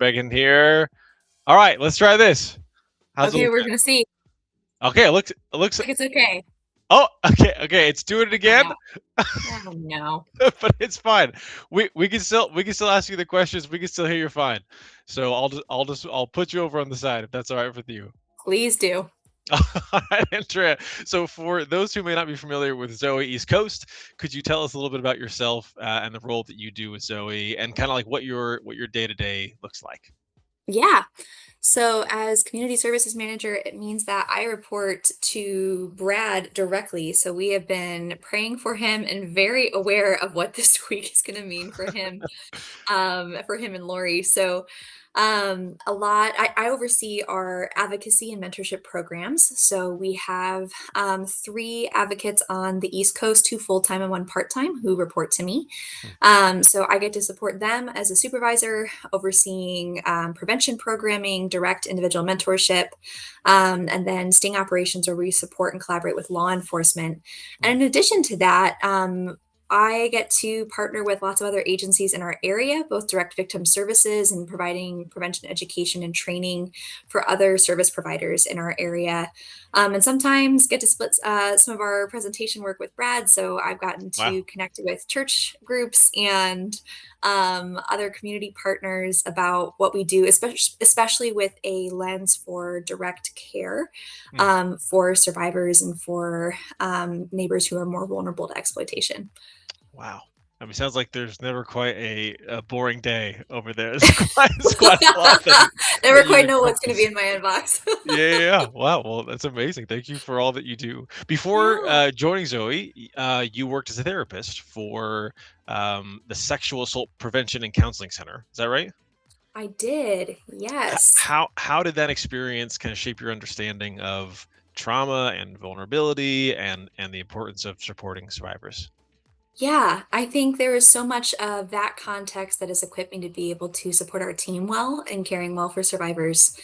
back in here. All right, let's try this. How's it Okay, look? we're gonna see. Okay, it looks. I think it's okay. Oh, okay. It's doing it Oh again, no. Oh no. but it's fine. We can still ask you the questions. We can still hear you fine. So I'll put you over on the side if that's all right with you. Please do. All right, Andrea. So for those who may not be familiar with ZOE East Coast, could you tell us a little bit about yourself and the role that you do with ZOE, and kind of like what your day to day looks like? Yeah. So, as community services manager, it means that I report to Brad directly. So, we have been praying for him and very aware of what this week is going to mean for him and Lori. So, I oversee our advocacy and mentorship programs. So, we have three advocates on the East Coast, two full time and one part time, who report to me. Hmm. So, I get to support them as a supervisor, overseeing prevention programming, direct individual mentorship, and then sting operations where we support and collaborate with law enforcement. Hmm. And in addition to that, I get to partner with lots of other agencies in our area, both direct victim services and providing prevention education and training for other service providers in our area. And sometimes get to split some of our presentation work with Brad. So I've gotten Wow. to connect with church groups and other community partners about what we do, especially with a lens for direct care Hmm. for survivors and for neighbors who are more vulnerable to exploitation. Wow. I mean, sounds like there's never quite a boring day over there. It's quite a lot that Never you quite know what's going to be encompass. in my inbox. Yeah. Wow. Well, that's amazing. Thank you for all that you do. Before Yeah, joining ZOE, you worked as a therapist for the Sexual Assault Prevention and Counseling Center. Is that right? I did. Yes. How did that experience kind of shape your understanding of trauma and vulnerability and the importance of supporting survivors? Yeah, I think there is so much of that context that has equipped me to be able to support our team well and caring well for survivors.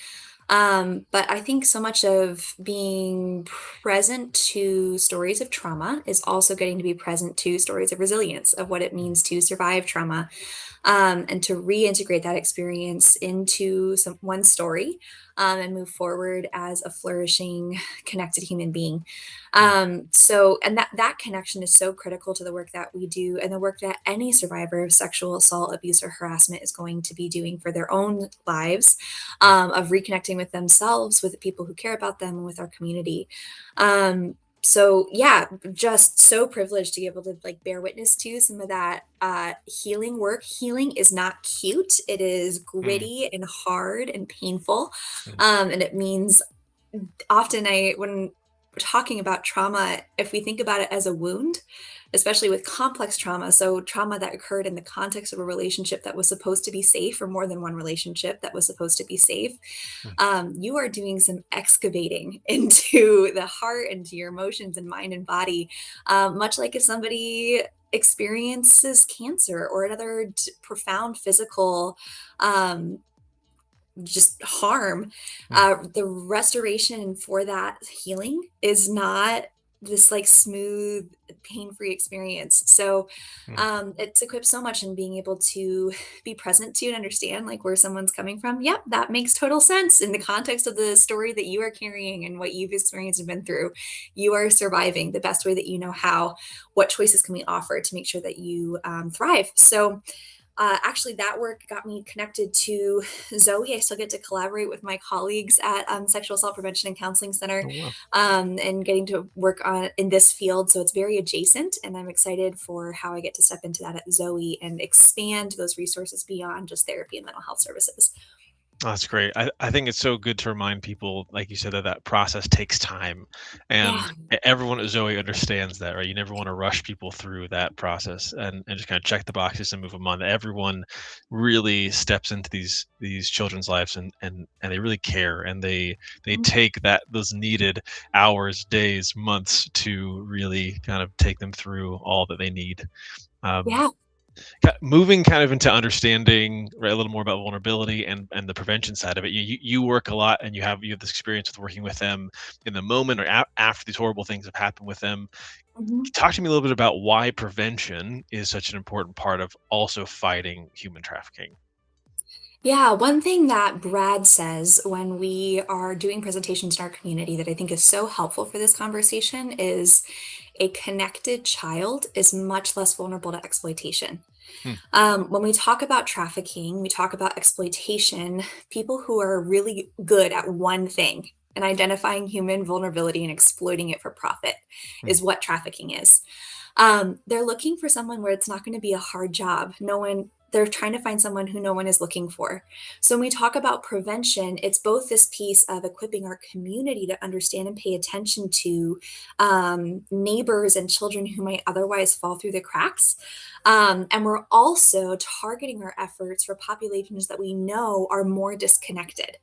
But I think so much of being present to stories of trauma is also getting to be present to stories of resilience, of what it means to survive trauma, and to reintegrate that experience into one story, and move forward as a flourishing, connected human being. Mm. And that connection is so critical to the work that we do and the work that any survivor of sexual assault, abuse, or harassment is going to be doing for their own lives, Mm. of reconnecting with themselves, with the people who care about them, and with our community. So yeah, just so privileged to be able to like bear witness to some of that healing work. Healing is not cute. It is Mm. gritty and hard and painful. Mm. And it means often when we're talking about trauma, if we think about it as a wound, especially with complex trauma, so trauma that occurred in the context of a relationship that was supposed to be safe, or more than one relationship that was supposed to be safe, Mm. you are doing some excavating into the heart, into your emotions and mind and body, much like if somebody experiences cancer or another profound physical um, just harm. Mm. The restoration for that healing is not this like smooth, pain-free experience. So Mm. it's equipped so much in being able to be present to and understand like where someone's coming from. Yep, that makes total sense in the context of the story that you are carrying and what you've experienced and been through. You are surviving the best way that you know how. What choices can we offer to make sure that you thrive? So actually, that work got me connected to ZOE. I still get to collaborate with my colleagues at Sexual Assault Prevention and Counseling Center, Oh, wow. and getting to work on in this field. So it's very adjacent, and I'm excited for how I get to step into that at ZOE and expand those resources beyond just therapy and mental health services. That's great. I think it's so good to remind people, like you said, that that process takes time, and Yeah. everyone at Zoe understands that, right? You never want to rush people through that process and just kind of check the boxes and move them on. Everyone really steps into these children's lives and they really care, and they Mhm. take those needed hours, days, months to really kind of take them through all that they need. Um, Yeah. Moving kind of into understanding, right, a little more about vulnerability and the prevention side of it. You work a lot, and you have this experience with working with them in the moment or after these horrible things have happened with them. Mhm. Talk to me a little bit about why prevention is such an important part of also fighting human trafficking. Yeah, one thing that Brad says when we are doing presentations in our community that I think is so helpful for this conversation is a connected child is much less vulnerable to exploitation. Hmm, When we talk about trafficking, we talk about exploitation, people who are really good at one thing and identifying human vulnerability and exploiting it for profit hmm, is what trafficking is. They're looking for someone where it's not going to be a hard job. They're trying to find someone who no one is looking for. So when we talk about prevention, it's both this piece of equipping our community to understand and pay attention to neighbors and children who might otherwise fall through the cracks. And we're also targeting our efforts for populations that we know are more disconnected,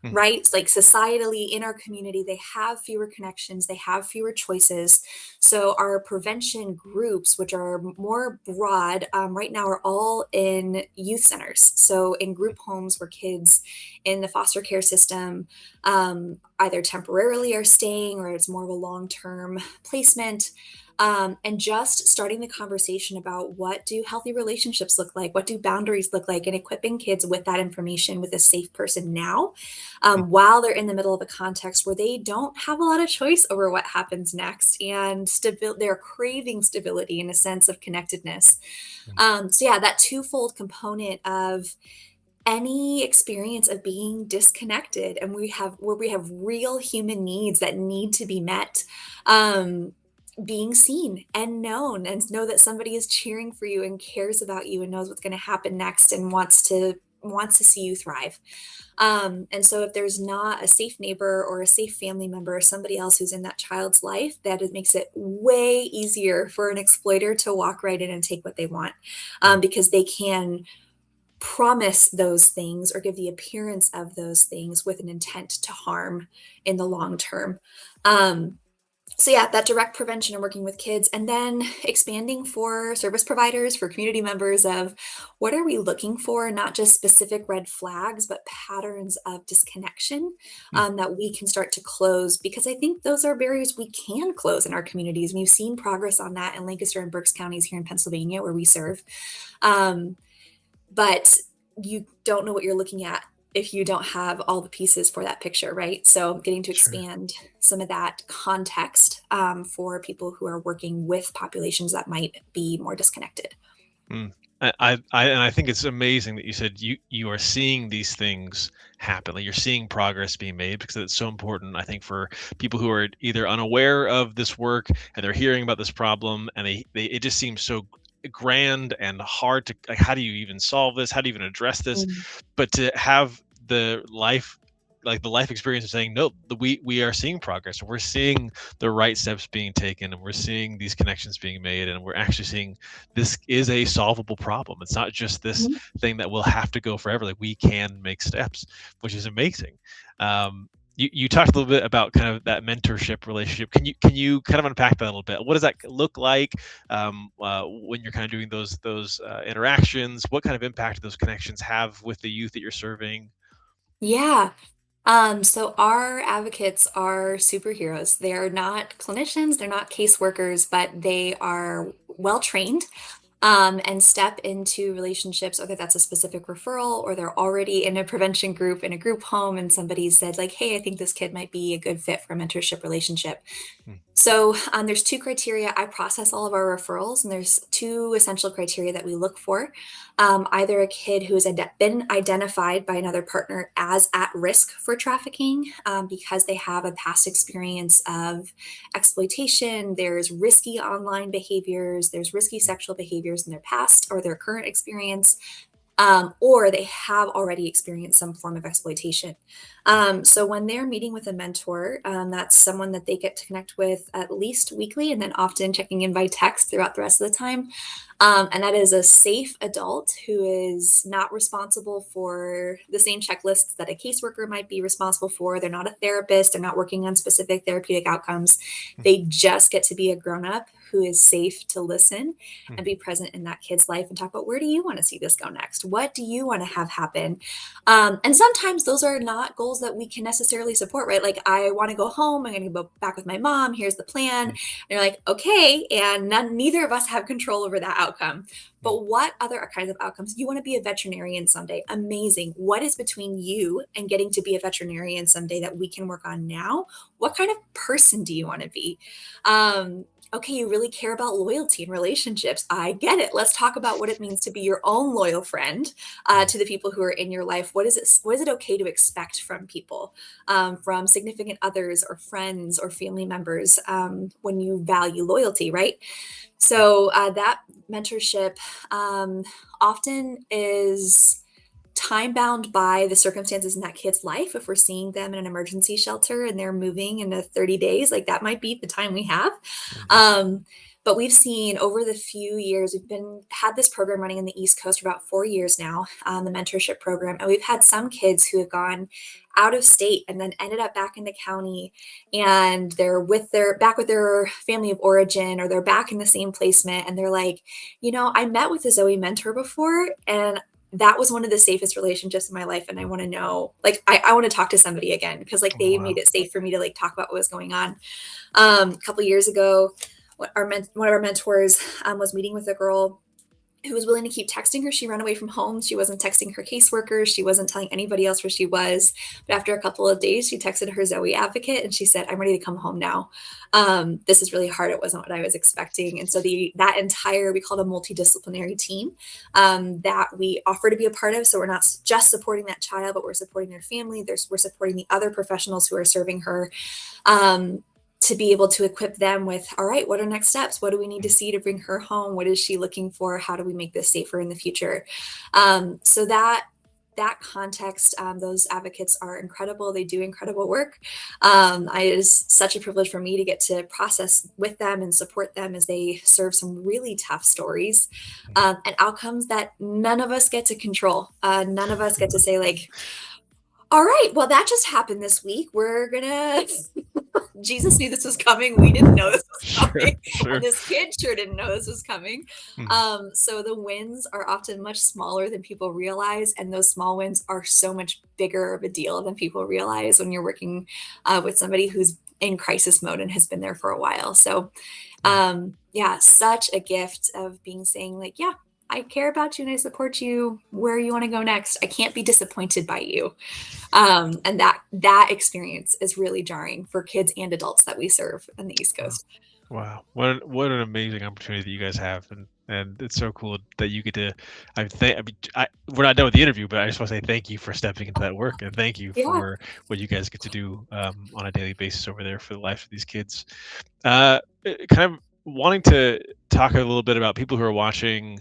hmm, right? Like societally in our community, they have fewer connections, they have fewer choices. So our prevention groups, which are more broad, right now are all in youth centers. So in group homes where kids in the foster care system either temporarily are staying or it's more of a long-term placement. And just starting the conversation about what do healthy relationships look like, what do boundaries look like, and equipping kids with that information with a safe person now, hmm, while they're in the middle of a context where they don't have a lot of choice over what happens next, and they're craving stability and a sense of connectedness. hmm, So yeah, that twofold component of any experience of being disconnected and we have real human needs that need to be met, um, being seen and known and know that somebody is cheering for you and cares about you and knows what's going to happen next and wants to see you thrive. And so if there's not a safe neighbor or a safe family member or somebody else who's in that child's life, that it makes it way easier for an exploiter to walk right in and take what they want, hmm. because they can promise those things or give the appearance of those things with an intent to harm in the long term. Um, so yeah, that direct prevention and working with kids, and then expanding for service providers, for community members of what are we looking for, not just specific red flags, but patterns of disconnection, Hmm. that we can start to close, because I think those are barriers we can close in our communities. We've seen progress on that in Lancaster and Berks counties here in Pennsylvania, where we serve. Um, but you don't know what you're looking at if you don't have all the pieces for that picture, right? So getting to Sure. expand some of that context, for people who are working with populations that might be more disconnected. Mm. And I think it's amazing that you said you are seeing these things happen. Like you're seeing progress being made because it's so important. I think for people who are either unaware of this work and they're hearing about this problem and they it just seems so grand and hard to like how do you even solve this? How do you even address this? Mm. But to have the life like the life experience of saying no, we are seeing progress and we're seeing the right steps being taken and we're seeing these connections being made and we're actually seeing this is a solvable problem. It's not just this Mhm. thing that will have to go forever. Like we can make steps, which is amazing. You talked a little bit about kind of that mentorship relationship. Can you kind of unpack that a little bit? What does that look like when you're kind of doing those interactions? What kind of impact do those connections have with the youth that you're serving? Yeah. So our advocates are superheroes. They're not clinicians, they're not caseworkers, but they are well trained, and step into relationships, whether that's a specific referral or they're already in a prevention group in a group home and somebody said like, hey, I think this kid might be a good fit for a mentorship relationship. Hmm, So there's two criteria. I process all of our referrals, and there's two essential criteria that we look for. Either a kid who has been identified by another partner as at risk for trafficking, because they have a past experience of exploitation, there's risky online behaviors, there's risky hmm, sexual behaviors in their past or their current experience, or they have already experienced some form of exploitation. So when they're meeting with a mentor, that's someone that they get to connect with at least weekly and then often checking in by text throughout the rest of the time. And that is a safe adult who is not responsible for the same checklists that a caseworker might be responsible for. They're not a therapist, they're not working on specific therapeutic outcomes. hmm, They just get to be a grown up who is safe to listen and Mhm. be present in that kid's life and talk about, where do you want to see this go next? What do you want to have happen? And sometimes those are not goals that we can necessarily support, right? Like, I want to go home. I'm going to go back with my mom. Here's the plan. And Mhm. you're like, okay. And neither of us have control over that outcome. Mhm. But what other kinds of outcomes? You want to be a veterinarian someday. Amazing. What is between you and getting to be a veterinarian someday that we can work on now? What kind of person do you want to be? Okay, you really care about loyalty and relationships. I get it. Let's talk about what it means to be your own loyal friend Mhm. to the people who are in your life. What is it? What is it okay to expect from people, from significant others or friends or family members, when you value loyalty, right? So that mentorship often is time bound by the circumstances in that kid's life. If we're seeing them in an emergency shelter and they're moving in 30 days, like, that might be the time we have. Mhm. Um, but we've seen over the few years, we've been had this program running in the East Coast for about 4 years now, the mentorship program, and we've had some kids who have gone out of state and then ended up back in the county, and they're with their back with their family of origin, or they're back in the same placement, and they're like, I met with a Zoe mentor before, and that was one of the safest relationships in my life. And I want to know, like, I want to talk to somebody again, because like Oh, they made wow. it safe for me to like talk about what was going on. A couple years ago, one of our mentors was meeting with a girl who was willing to keep texting her. She ran away from home. She wasn't texting her caseworker. She wasn't telling anybody else where she was. But after a couple of days, she texted her ZOE advocate and she said, "I'm ready to come home now. This is really hard. It wasn't what I was expecting." And so that entire, we call it a multidisciplinary team, that we offer to be a part of. So we're not just supporting that child, but we're supporting their family. We're supporting the other professionals who are serving her, um, to be able to equip them with, all right, what are next steps? What do we need to Mhm. see to bring her home? What is she looking for? How do we make this safer in the future? So that context, those advocates are incredible. They do incredible work. It is such a privilege for me to get to process with them and support them as they serve some really tough stories, and outcomes that none of us get to control. None of us get to say, like, all right, well, that just happened this week. We're gonna Jesus knew this was coming. We didn't know this was Sure, coming. And sure. this kid sure didn't know this was coming. Mhm. So the wins are often much smaller than people realize. And those small wins are so much bigger of a deal than people realize when you're working with somebody who's in crisis mode and has been there for a while. So, Mhm. yeah, such a gift of being saying, like, yeah, I care about you and I support you where you want to go next. I can't be disappointed by you. And that experience is really jarring for kids and adults that we serve on the East Wow. Coast. Wow. What an amazing opportunity that you guys have, and it's so cool that you get to. I mean, we're not done with the interview, but I just want to say thank you for stepping into that work, and thank you Yeah. for what you guys get to do on a daily basis over there for the life of these kids. Kind of wanting to talk a little bit about people who are watching,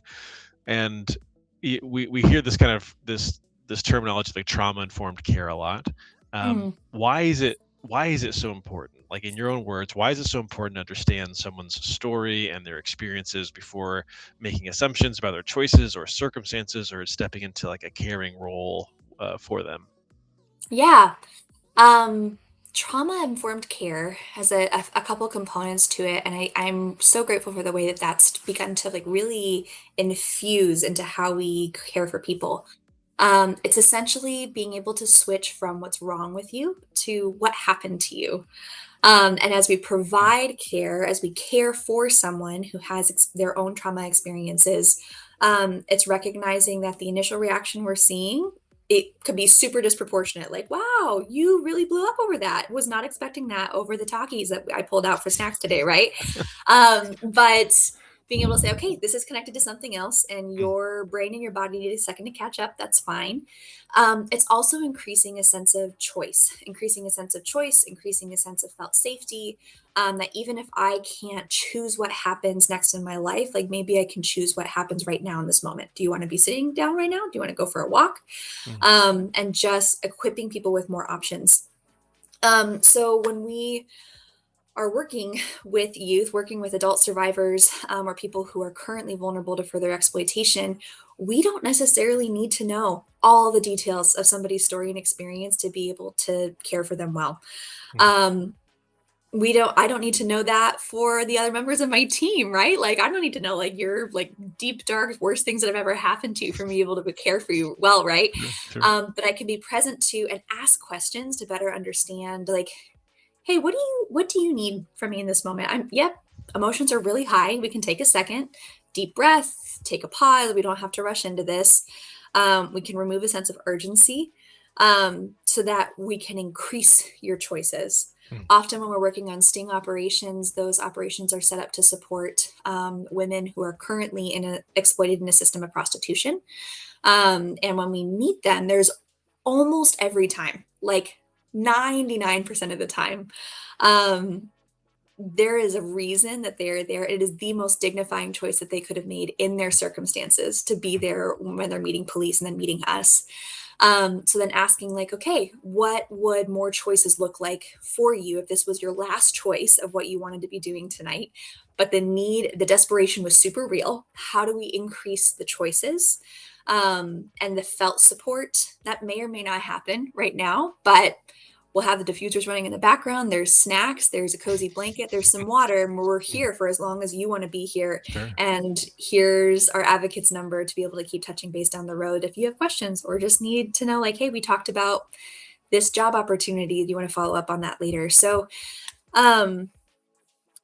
and we hear this kind of this terminology like trauma informed care a lot. Mm. Why is it so important? Like, in your own words, why is it so important to understand someone's story and their experiences before making assumptions about their choices or circumstances, or stepping into like a caring role for them? Yeah. Um, Trauma informed care has a couple components to it, and I'm so grateful for the way that that's begun to like really infuse into how we care for people. It's essentially being able to switch from what's wrong with you to what happened to you. And as we Mm. provide care, as we care for someone who has their own trauma experiences, it's recognizing that the initial reaction we're seeing, it could be super disproportionate. Like, wow, you really blew up over that. Was not expecting that over the Takis that I pulled out for snacks today, right? But being able to say, okay, this is connected to something else, and Mm. your brain and your body need a second to catch up. That's fine. It's also increasing a sense of choice, increasing a sense of felt safety. That even if I can't choose what happens next in my life, like, maybe I can choose what happens right now in this moment. Do you want to be sitting down right now? Do you want to go for a walk? Mm. And just equipping people with more options. So when we are working with youth, working with adult survivors, or people who are currently vulnerable to further exploitation, we don't necessarily need to know all the details of somebody's story and experience to be able to care for them well. Mm. Um, I don't need to know that for the other members of my team, right? Like, I don't need to know like your like deep, dark, worst things that have ever happened to you for me to be able to care for you well, right? Sure, sure. But I can be present to and ask questions to better understand, like, hey, what do you need from me in this moment? Yep, emotions are really high. We can take a second, deep breath, take a pause. We don't have to rush into this. We can remove a sense of urgency, so that we can increase your choices. Mm, Often, when we're working on sting operations, those operations are set up to support women who are currently exploited in a system of prostitution. And when we meet them, there's almost every time, like 99% of the time, um, there is a reason that they're there. It is the most dignifying choice that they could have made in their circumstances to be there when they're meeting police and then meeting us. So then asking, like, okay, what would more choices look like for you if this was your last choice of what you wanted to be doing tonight? But the desperation was super real. How do we increase the choices? And the felt support that may or may not happen right now, but we'll have the diffusers running in the background. There's snacks, there's a cozy blanket, there's some water, and we're mm, here for as long as you want to be here. sure. And here's our advocates number to be able to keep touching base down the road if you have questions or just need to know, like, hey, we talked about this job opportunity. Do you want to follow up on that later? So, um,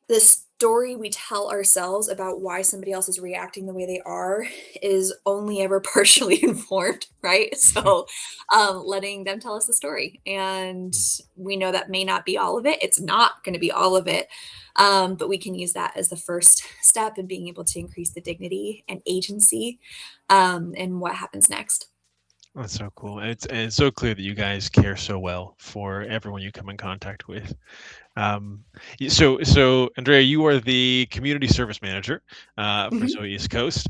the story we tell ourselves about why somebody else is reacting the way they are is only ever partially informed, right? So, letting them tell us the story. And Mm. we know that may not be all of it. It's not going to be all of it. But we can use that as the first step in being able to increase the dignity and agency and what happens next. That's so cool. And it's so clear that you guys care so well for everyone you come in contact with. Um, so Andrea, you are the community service manager for Mhm. ZOE East Coast.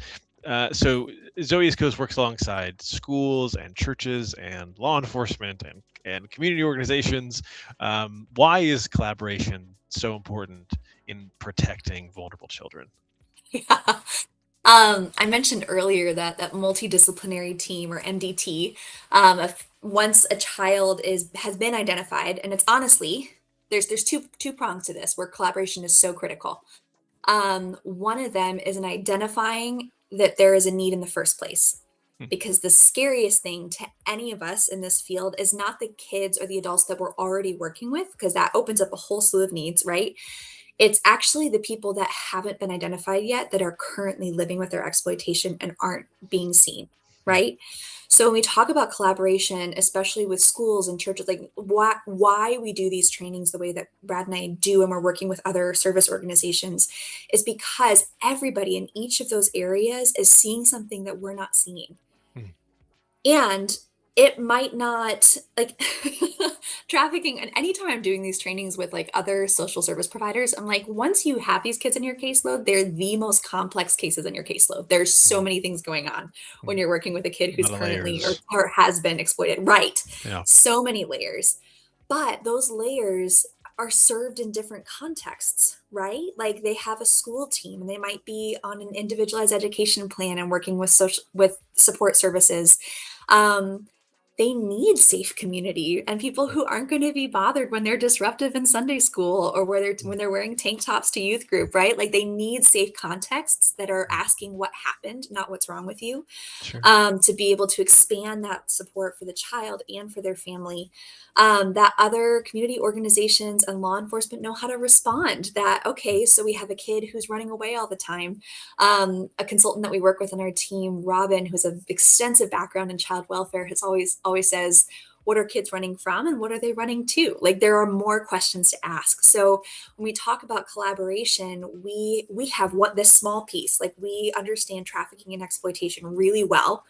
So ZOE East Coast works alongside schools and churches and law enforcement and community organizations. Why is collaboration so important in protecting vulnerable children? Yeah. I mentioned earlier that multidisciplinary team or MDT, if once a child has been identified, and it's honestly there's two prongs to this where collaboration is so critical. One of them is in identifying that there is a need in the first place. Hmm, Because the scariest thing to any of us in this field is not the kids or the adults that we're already working with, because that opens up a whole slew of needs, right? It's actually the people that haven't been identified yet that are currently living with their exploitation and aren't being seen, hmm, right? So when we talk about collaboration, especially with schools and churches, like why we do these trainings the way that Brad and I do, and we're working with other service organizations, is because everybody in each of those areas is seeing something that we're not seeing. hmm, And it might not like trafficking. And anytime I'm doing these trainings with like other social service providers, I'm like, once you have these kids in your caseload, they're the most complex cases in your caseload. There's so hmm, many things going on hmm. when you're working with a kid A who's lot of currently layers. or has been exploited. Right. Yeah. So many layers. But those layers are served in different contexts, right? Like they have a school team and they might be on an individualized education plan and working with social with support services. Um, they need safe community and people who aren't going to be bothered when they're disruptive in Sunday school or where Hmm, when they're wearing tank tops to youth group, right? Like they need safe contexts that are hmm. asking what happened, not what's wrong with you, Sure. to be able to expand that support for the child and for their family. That other community organizations and law enforcement know how to respond. That, okay, so we have a kid who's running away all the time. A consultant that we work with in our team, Robin, who's an extensive background in child welfare, has always says, what are kids running from and what are they running to? Like there are more questions to ask. So when we talk about collaboration, we have what this small piece, like we understand trafficking and exploitation really well,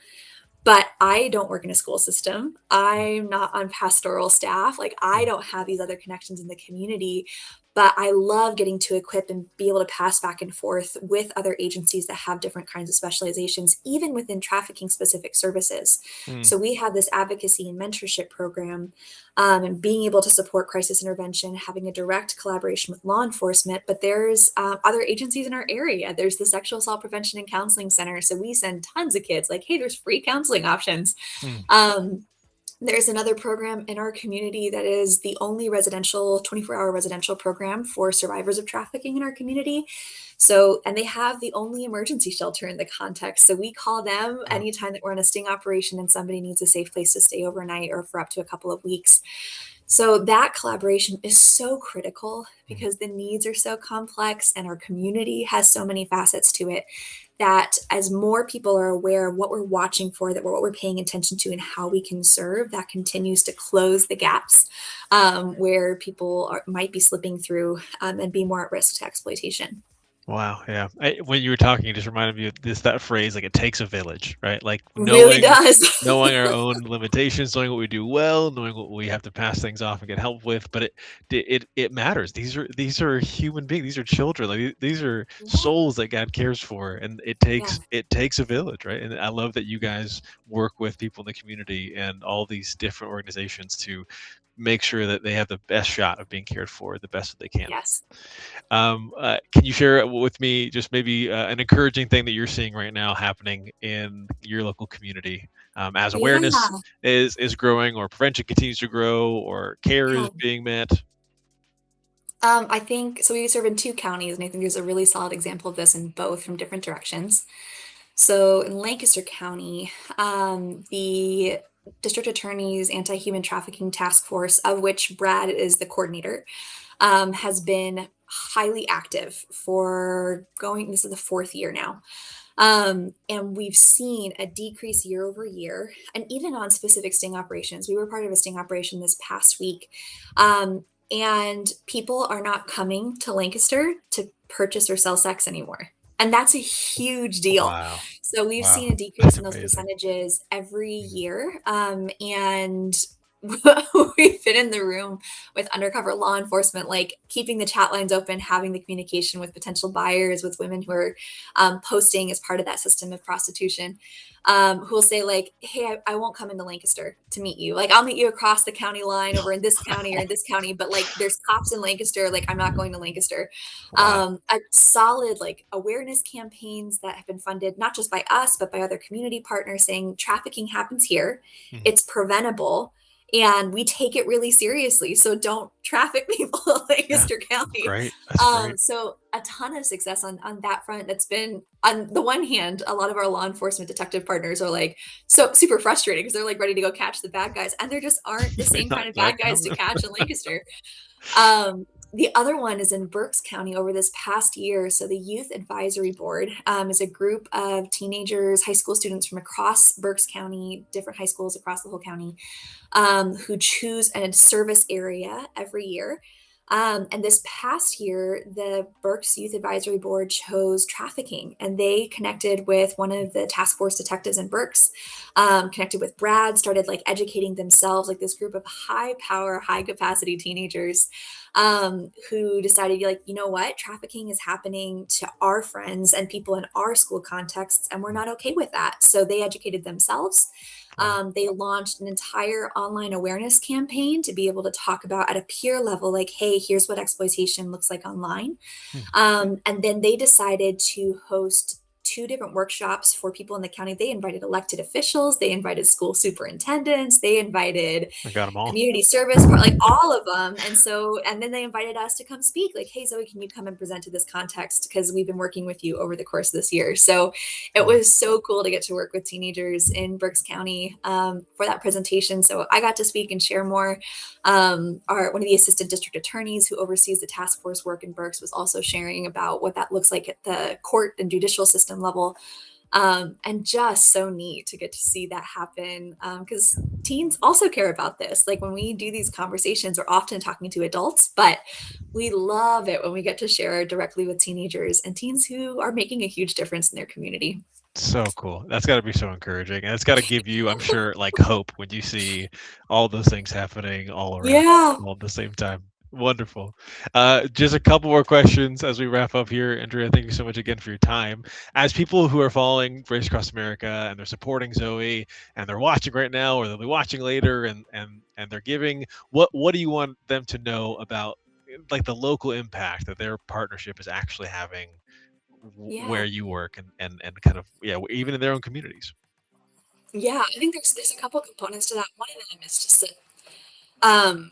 but I don't work in a school system. I'm not on pastoral staff. Like I Hmm, don't have these other connections in the community, but I love getting to equip and be able to pass back and forth with other agencies that have different kinds of specializations, even within trafficking specific services. hmm, So we have this advocacy and mentorship program, and being able to support crisis intervention, having a direct collaboration with law enforcement. But there's other agencies in our area. There's the Sexual Assault Prevention and Counseling Center. So we send tons of kids like, hey, there's free counseling options. hmm. Um, There's another program in our community that is the only residential 24-hour residential program for survivors of trafficking in our community. So, and they have the only emergency shelter in the context. So we call them Wow. anytime that we're in a sting operation and somebody needs a safe place to stay overnight or for up to a couple of weeks. So that collaboration is so critical Mm. because the needs are so complex and our community has so many facets to it that as more people are aware of what we're watching for, that what we're paying attention to and how we can serve, that continues to close the gaps where people might be slipping through and be more at risk to exploitation. Wow, yeah. When you were talking, it just reminded me of that phrase, like, "It takes a village," right? Like, Really does. knowing our own limitations, knowing what we do well, knowing what we have to pass things off and get help with, but it matters. These are human beings, these are children, like, these are Yeah. souls that God cares for, and Yeah. it takes a village, right? And I love that you guys work with people in the community and all these different organizations to make sure that they have the best shot of being cared for, the best that they can. Yes. Can you share with me just maybe an encouraging thing that you're seeing right now happening in your local community as awareness Yeah. is growing, or prevention continues to grow, or care is Yeah. being met? I think so. We serve in two counties, and I think there's a really solid example of this in both from different directions. So in Lancaster County, the district attorney's anti-human trafficking task force, of which Brad is the coordinator, has been highly active for going, this is the fourth year now. And we've seen a decrease year over year, and even on specific sting operations. We were part of a sting operation this past week. And people are not coming to Lancaster to purchase or sell sex anymore. And that's a huge deal. Wow. So we've Wow. seen a That's decrease in those amazing. percentages every Mhm. year. And we've been in the room with undercover law enforcement, like keeping the chat lines open, having the communication with potential buyers, with women who are posting as part of that system of prostitution, who will say like, "Hey, I won't come into Lancaster to meet you. Like, I'll meet you across the county line over in this county or in this county, but like, there's cops in Lancaster. Like, I'm not going to Lancaster." Wow. A solid like awareness campaigns that have been funded not just by us but by other community partners, saying trafficking happens here, Mhm. it's preventable and we take it really seriously. So don't traffic people in Yeah. Lancaster That's County. great. That's great. So a ton of success on that front. That's been on the one hand, a lot of our law enforcement detective partners are like so super frustrated because they're like ready to go catch the bad guys, and there just aren't the They're same kind of not bad guys to coming. catch in Lancaster. The other one is in Berks County over this past year. So the Youth Advisory Board is a group of teenagers, high school students from across Berks County, different high schools across the whole county, who choose a service area every year. And this past year, the Berks Youth Advisory Board chose trafficking, and they connected with one of the task force detectives in Berks, connected with Brad, started like educating themselves, like this group of high power, high capacity teenagers who decided, like, you know what, trafficking is happening to our friends and people in our school contexts, and we're Mm. not okay with that. So they educated themselves. Wow. They launched an entire online awareness campaign to be able to talk about at a peer level, like, hey, here's what exploitation looks like online. Hmm. And then they decided to host two different workshops for people in the county. They invited elected officials, they invited school superintendents, they invited I got them all. community service, like all of them. And so, and then they invited us to come speak, like, hey, Zoe, can you come and present to this context? Because we've been working with you over the course of this year. So it Wow. was so cool to get to work with teenagers in Berks County for that presentation. So I got to speak and share more. One of the assistant district attorneys who oversees the task force work in Berks was also sharing about what that looks like at the court and judicial system level, and just so neat to get to see that happen because teens also care about this. Like when we do these conversations, we're often talking to adults, but we love it when we get to share directly with teenagers and teens who are making a huge difference in their community. So cool. That's got to be so encouraging. And it's got to give you, I'm sure, like hope when you see all those things happening all around Yeah. all at the same time. Wonderful. Just a couple more questions as we wrap up here. Andrea, thank you so much again for your time. As people who are following Race Across America and they're supporting Zoe and they're watching right now or they'll be watching later and they're giving, what do you want them to know about like the local impact that their partnership is actually having where Yeah. you work and kind of, yeah, even in their own communities? Yeah, I think there's a couple components to that. One of them is just that um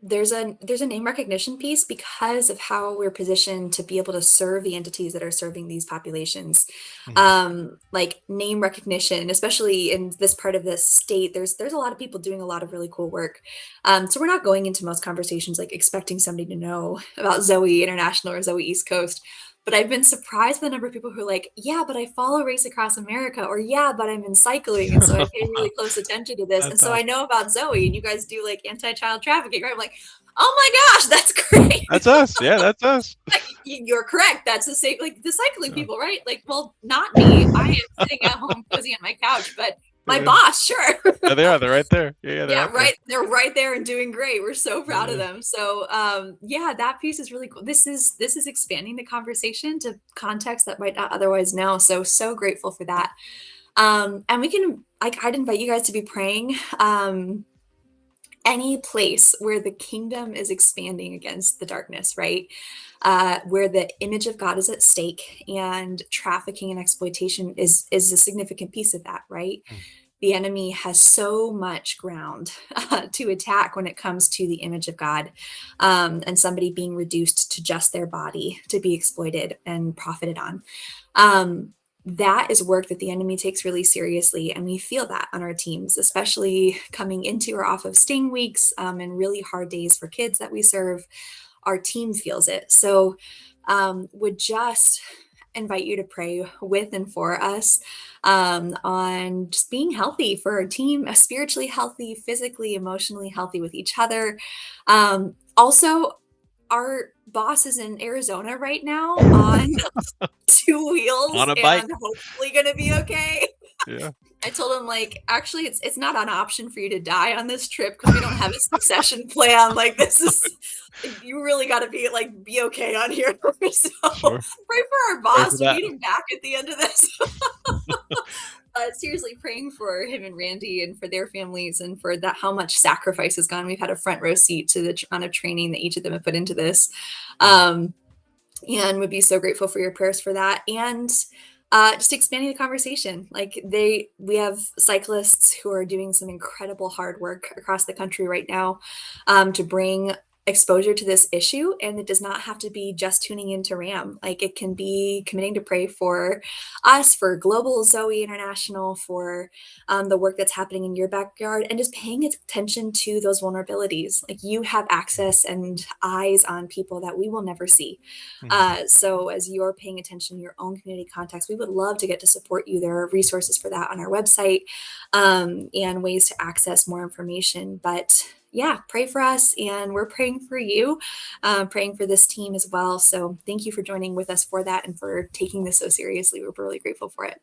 there's a name recognition piece because of how we're positioned to be able to serve the entities that are serving these populations. Mm. Like name recognition, especially in this part of the state, there's a lot of people doing a lot of really cool work. So we're not going into most conversations like expecting somebody to know about ZOE International or ZOE East Coast. But I've been surprised by the number of people who are like, yeah, but I follow Race Across America, or yeah, but I'm in cycling, and so I pay really close attention to this, and That's so I awesome. know about ZOE, and you guys do like anti-child trafficking, right? I'm like, oh my gosh, that's great. That's us. Yeah, that's us. You're correct. That's the same, like the cycling Yeah. people, right? Like, well, not me. I am sitting at home cozy on my couch, but my Yeah. boss, sure. Yeah, they are. They're right there. Yeah, yeah, they're Yeah, right there. right. They're right there and doing great. We're so proud of Yeah. them. So, yeah, that piece is really cool. This is expanding the conversation to context that might not otherwise know. So, so grateful for that. And we can, I'd invite you guys to be praying. Any place where the kingdom is expanding against the darkness, right? Where the image of God is at stake and trafficking and exploitation is a significant piece of that, right? Mm. The enemy has so much ground to attack when it comes to the image of God, and somebody being reduced to just their body to be exploited and profited on. Um, that is work that the enemy takes really seriously, and we feel that on our teams, especially coming into or off of sting weeks, and really hard days for kids that we serve. Our team feels it. So, would just invite you to pray with and for us, on just being healthy for our team, spiritually healthy, physically, emotionally healthy with each other. Also, our boss is in Arizona right now on two wheels On a bike. and hopefully going to be okay. Yeah. I told him like, actually, it's not an option for you to die on this trip because we don't have a succession plan. Like this is, you really got to be okay on here. So Sure. pray for our Pray for boss. We that. need him back at the end of this. Seriously, praying for him and Randy and for their families and for that how much sacrifice has gone. We've had a front row seat to the amount of training that each of them have put into this. Mm. Um, and would be so grateful for your prayers for that. And just expanding the conversation. Like we have cyclists who are doing some incredible hard work across the country right now, to bring exposure to this issue. And it does not have to be just tuning into RAM. Like it can be committing to pray for us, for global ZOE International, for the work that's happening in your backyard, and just paying attention to those vulnerabilities. Like you have access and eyes on people that we will never see. Mm. So as you're paying attention to your own community context, we would love to get to support you. There are resources for that on our website, and ways to access more information. But yeah, pray for us, and we're praying for you, praying for this team as well. So thank you for joining with us for that and for taking this so seriously. We're really grateful for it.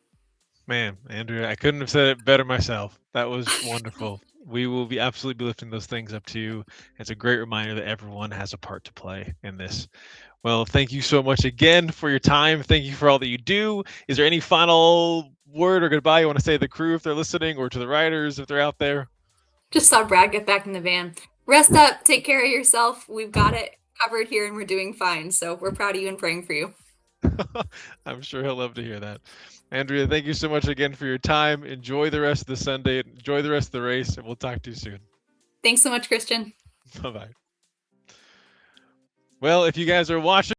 Man, Andrea, I couldn't have said it better myself. That was wonderful. We will be absolutely be lifting those things up to you. It's a great reminder that everyone has a part to play in this. Well, thank you so much again for your time. Thank you for all that you do. Is there any final word or goodbye you want to say to the crew if they're listening, or to the writers if they're out there? Just saw Brad get back in the van. Rest up, take care of yourself. We've got it covered here and we're doing fine. So we're proud of you and praying for you. I'm sure he'll love to hear that. Andrea, thank you so much again for your time. Enjoy the rest of the Sunday. Enjoy the rest of the race, and we'll talk to you soon. Thanks so much, Christian. Bye bye. Well, if you guys are watching,